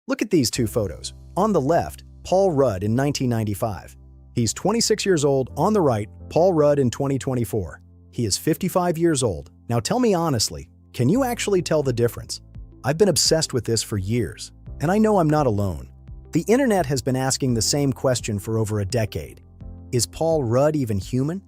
Look at these two photos. On the left, Paul Rudd in 1995. He's 26 years old. On the right, Paul Rudd in 2024. He is 55 years old. Now tell me honestly, can you actually tell the difference? I've been obsessed with this for years, and I know I'm not alone. The internet has been asking the same question for over a decade. Is Paul Rudd even human?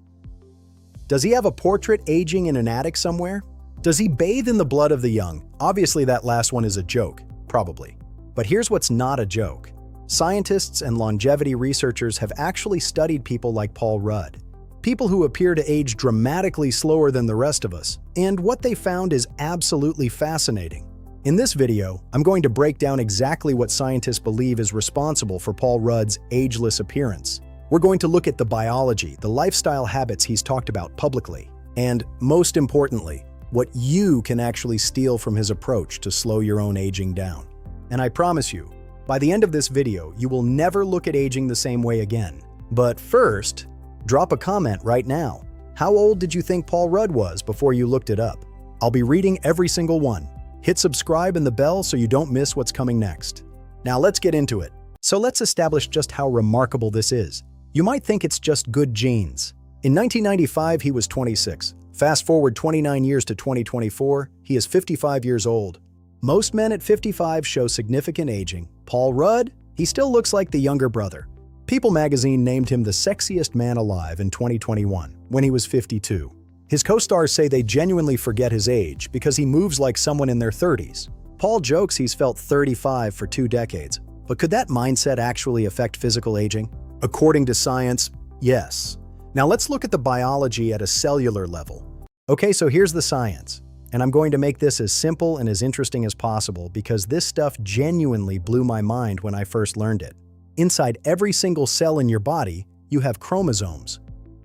Does he have a portrait aging in an attic somewhere? Does he bathe in the blood of the young? Obviously that last one is a joke, probably. But here's what's not a joke. Scientists and longevity researchers have actually studied people like Paul Rudd. People who appear to age dramatically slower than the rest of us, and what they found is absolutely fascinating. In this video, I'm going to break down exactly what scientists believe is responsible for Paul Rudd's ageless appearance. We're going to look at the biology, the lifestyle habits he's talked about publicly, and most importantly, what you can actually steal from his approach to slow your own aging down. And I promise you, by the end of this video, you will never look at aging the same way again. But first, drop a comment right now. How old did you think Paul Rudd was before you looked it up? I'll be reading every single one. Hit subscribe and the bell so you don't miss what's coming next. Now let's get into it. So let's establish just how remarkable this is. You might think it's just good genes. In 1995, he was 26. Fast forward 29 years to 2024, he is 55 years old. Most men at 55 show significant aging. Paul Rudd, he still looks like the younger brother. People magazine named him the sexiest man alive in 2021, when he was 52. His co-stars say they genuinely forget his age because he moves like someone in their 30s. Paul jokes he's felt 35 for 2 decades. But could that mindset actually affect physical aging? According to science, yes. Now let's look at the biology at a cellular level. Okay, so here's the science. And I'm going to make this as simple and as interesting as possible because this stuff genuinely blew my mind when I first learned it. Inside every single cell in your body, you have chromosomes.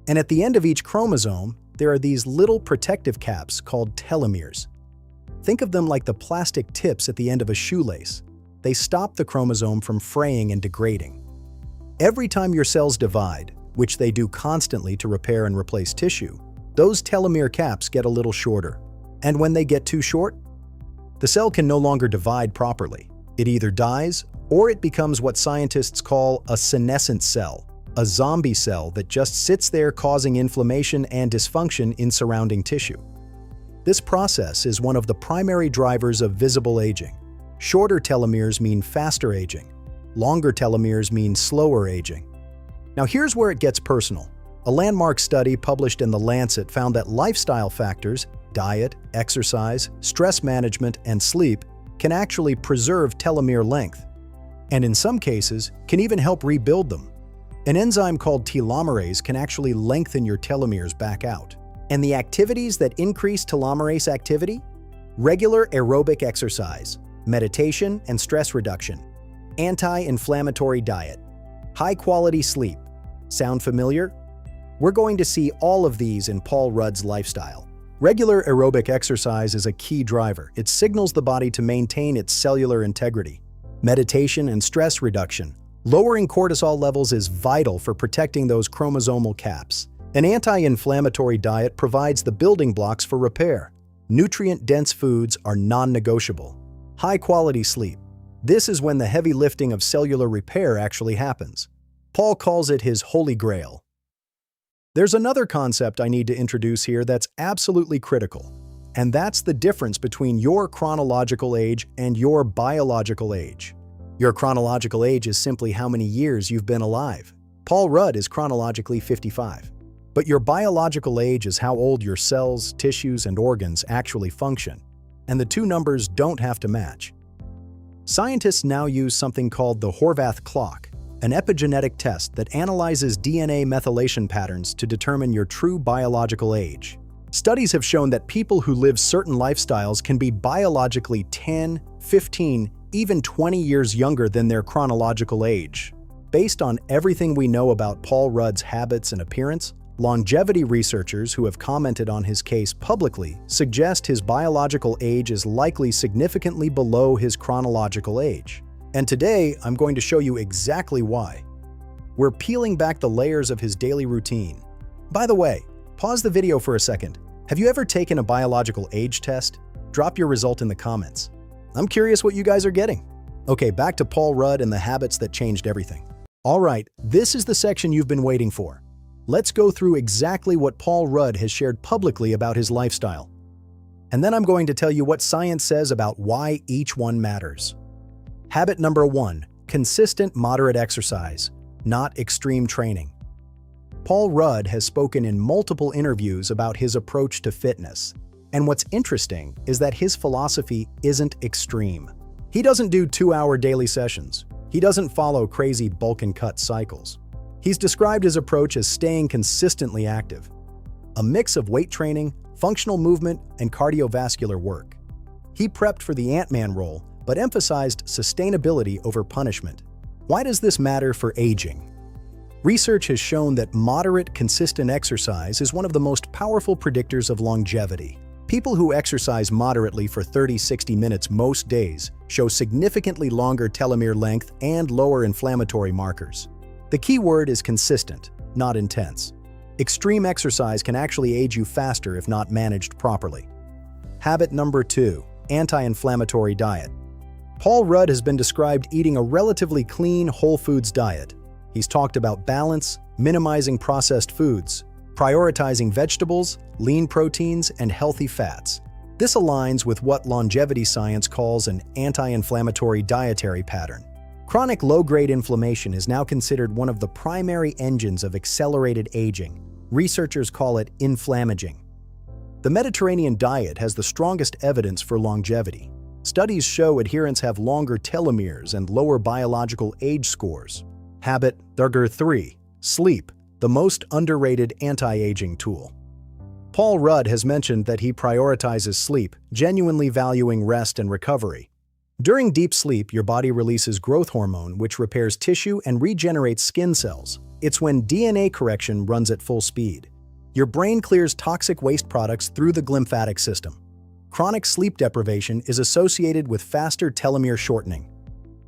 And at the end of each chromosome, there are these little protective caps called telomeres. Think of them like the plastic tips at the end of a shoelace. They stop the chromosome from fraying and degrading. Every time your cells divide, which they do constantly to repair and replace tissue, those telomere caps get a little shorter. And when they get too short, the cell can no longer divide properly. It either dies or it becomes what scientists call a senescent cell, a zombie cell that just sits there causing inflammation and dysfunction in surrounding tissue. This process is one of the primary drivers of visible aging. Shorter telomeres mean faster aging. Longer telomeres mean slower aging. Now here's where it gets personal. A landmark study published in The Lancet found that lifestyle factors, diet, exercise, stress management, and sleep can actually preserve telomere length, and in some cases, can even help rebuild them. An enzyme called telomerase can actually lengthen your telomeres back out. And the activities that increase telomerase activity? Regular aerobic exercise, meditation and stress reduction, anti-inflammatory diet, high-quality sleep. Sound familiar? We're going to see all of these in Paul Rudd's lifestyle. Regular aerobic exercise is a key driver. It signals the body to maintain its cellular integrity. Meditation and stress reduction. Lowering cortisol levels is vital for protecting those chromosomal caps. An anti-inflammatory diet provides the building blocks for repair. Nutrient-dense foods are non-negotiable. High-quality sleep. This is when the heavy lifting of cellular repair actually happens. Paul calls it his holy grail. There's another concept I need to introduce here that's absolutely critical, and that's the difference between your chronological age and your biological age. Your chronological age is simply how many years you've been alive. Paul Rudd is chronologically 55. But your biological age is how old your cells, tissues, and organs actually function, and the two numbers don't have to match. Scientists now use something called the Horvath clock, an epigenetic test that analyzes DNA methylation patterns to determine your true biological age. Studies have shown that people who live certain lifestyles can be biologically 10, 15, even 20 years younger than their chronological age. Based on everything we know about Paul Rudd's habits and appearance, longevity researchers who have commented on his case publicly suggest his biological age is likely significantly below his chronological age. And today, I'm going to show you exactly why. We're peeling back the layers of his daily routine. By the way, pause the video for a second. Have you ever taken a biological age test? Drop your result in the comments. I'm curious what you guys are getting. Okay, back to Paul Rudd and the habits that changed everything. All right, this is the section you've been waiting for. Let's go through exactly what Paul Rudd has shared publicly about his lifestyle. And then I'm going to tell you what science says about why each one matters. Habit number 1, consistent moderate exercise, not extreme training. Paul Rudd has spoken in multiple interviews about his approach to fitness. And what's interesting is that his philosophy isn't extreme. He doesn't do 2-hour daily sessions. He doesn't follow crazy bulk and cut cycles. He's described his approach as staying consistently active. A mix of weight training, functional movement, and cardiovascular work. He prepped for the Ant-Man role, but emphasized sustainability over punishment. Why does this matter for aging? Research has shown that moderate, consistent exercise is one of the most powerful predictors of longevity. People who exercise moderately for 30-60 minutes most days show significantly longer telomere length and lower inflammatory markers. The key word is consistent, not intense. Extreme exercise can actually age you faster if not managed properly. Habit number 2, anti-inflammatory diet. Paul Rudd has been described eating a relatively clean, whole foods diet. He's talked about balance, minimizing processed foods, prioritizing vegetables, lean proteins, and healthy fats. This aligns with what longevity science calls an anti-inflammatory dietary pattern. Chronic low-grade inflammation is now considered one of the primary engines of accelerated aging. Researchers call it inflammaging. The Mediterranean diet has the strongest evidence for longevity. Studies show adherents have longer telomeres and lower biological age scores. Habit number 3, sleep, the most underrated anti-aging tool. Paul Rudd has mentioned that he prioritizes sleep, genuinely valuing rest and recovery. During deep sleep, your body releases growth hormone, which repairs tissue and regenerates skin cells. It's when DNA correction runs at full speed. Your brain clears toxic waste products through the glymphatic system. Chronic sleep deprivation is associated with faster telomere shortening.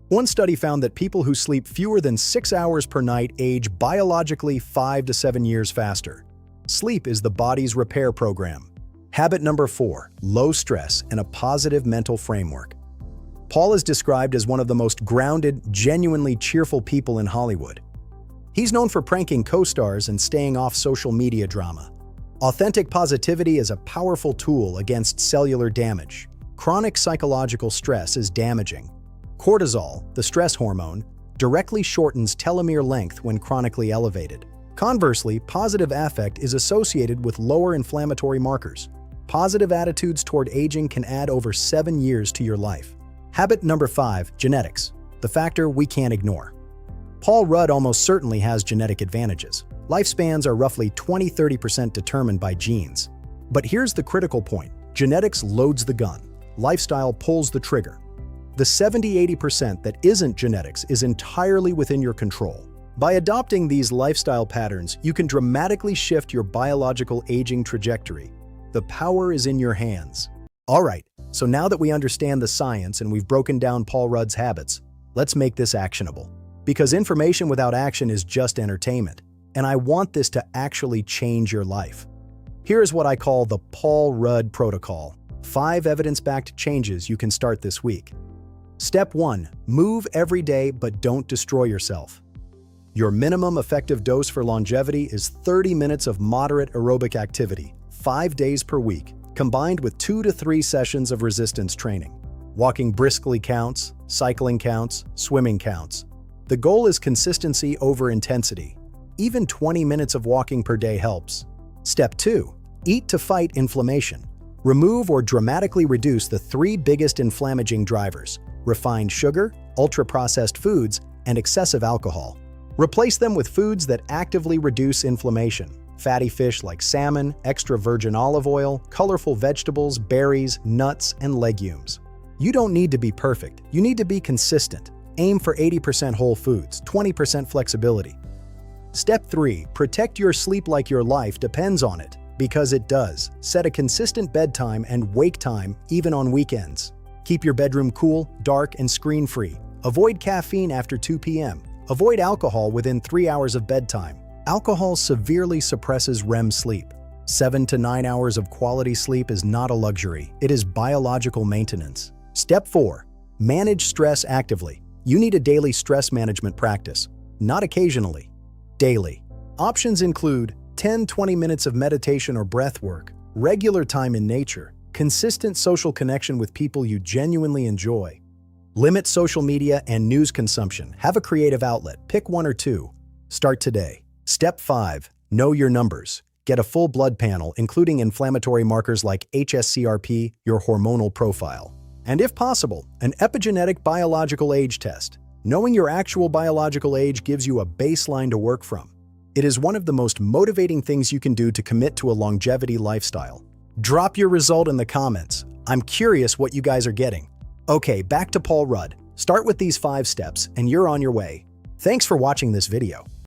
One study found that people who sleep fewer than 6 hours per night age biologically 5 to 7 years faster. Sleep is the body's repair program. Habit number 4, low stress and a positive mental framework. Paul is described as one of the most grounded, genuinely cheerful people in Hollywood. He's known for pranking co-stars and staying off social media drama. Authentic positivity is a powerful tool against cellular damage. Chronic psychological stress is damaging. Cortisol, the stress hormone, directly shortens telomere length when chronically elevated. Conversely, positive affect is associated with lower inflammatory markers. Positive attitudes toward aging can add over 7 years to your life. Habit number 5, genetics, the factor we can't ignore. Paul Rudd almost certainly has genetic advantages. Lifespans are roughly 20–30% determined by genes. But here's the critical point. Genetics loads the gun. Lifestyle pulls the trigger. The 70–80% that isn't genetics is entirely within your control. By adopting these lifestyle patterns, you can dramatically shift your biological aging trajectory. The power is in your hands. All right, so now that we understand the science and we've broken down Paul Rudd's habits, let's make this actionable. Because information without action is just entertainment, and I want this to actually change your life. Here is what I call the Paul Rudd Protocol. 5 evidence-backed changes you can start this week. Step 1. Move every day but don't destroy yourself. Your minimum effective dose for longevity is 30 minutes of moderate aerobic activity, 5 days per week, combined with 2 to 3 sessions of resistance training. Walking briskly counts, cycling counts, swimming counts. The goal is consistency over intensity. Even 20 minutes of walking per day helps. Step 2. Eat to fight inflammation. Remove or dramatically reduce the 3 biggest inflammaging drivers: refined sugar, ultra-processed foods, and excessive alcohol. Replace them with foods that actively reduce inflammation. Fatty fish like salmon, extra virgin olive oil, colorful vegetables, berries, nuts, and legumes. You don't need to be perfect. You need to be consistent. Aim for 80% whole foods, 20% flexibility. Step 3. Protect your sleep like your life depends on it, because it does. Set a consistent bedtime and wake time, even on weekends. Keep your bedroom cool, dark, and screen-free. Avoid caffeine after 2 p.m. Avoid alcohol within 3 hours of bedtime. Alcohol severely suppresses REM sleep. 7 to 9 hours of quality sleep is not a luxury. It is biological maintenance. Step 4. Manage stress actively. You need a daily stress management practice, not occasionally. Daily. Options include 10-20 minutes of meditation or breath work, regular time in nature, consistent social connection with people you genuinely enjoy. Limit social media and news consumption. Have a creative outlet. Pick one or two. Start today. Step 5. Know your numbers. Get a full blood panel, including inflammatory markers like hsCRP, your hormonal profile. And if possible, an epigenetic biological age test. Knowing your actual biological age gives you a baseline to work from. It is one of the most motivating things you can do to commit to a longevity lifestyle. Drop your result in the comments. I'm curious what you guys are getting. Okay, back to Paul Rudd. Start with these 5 steps and you're on your way. Thanks for watching this video.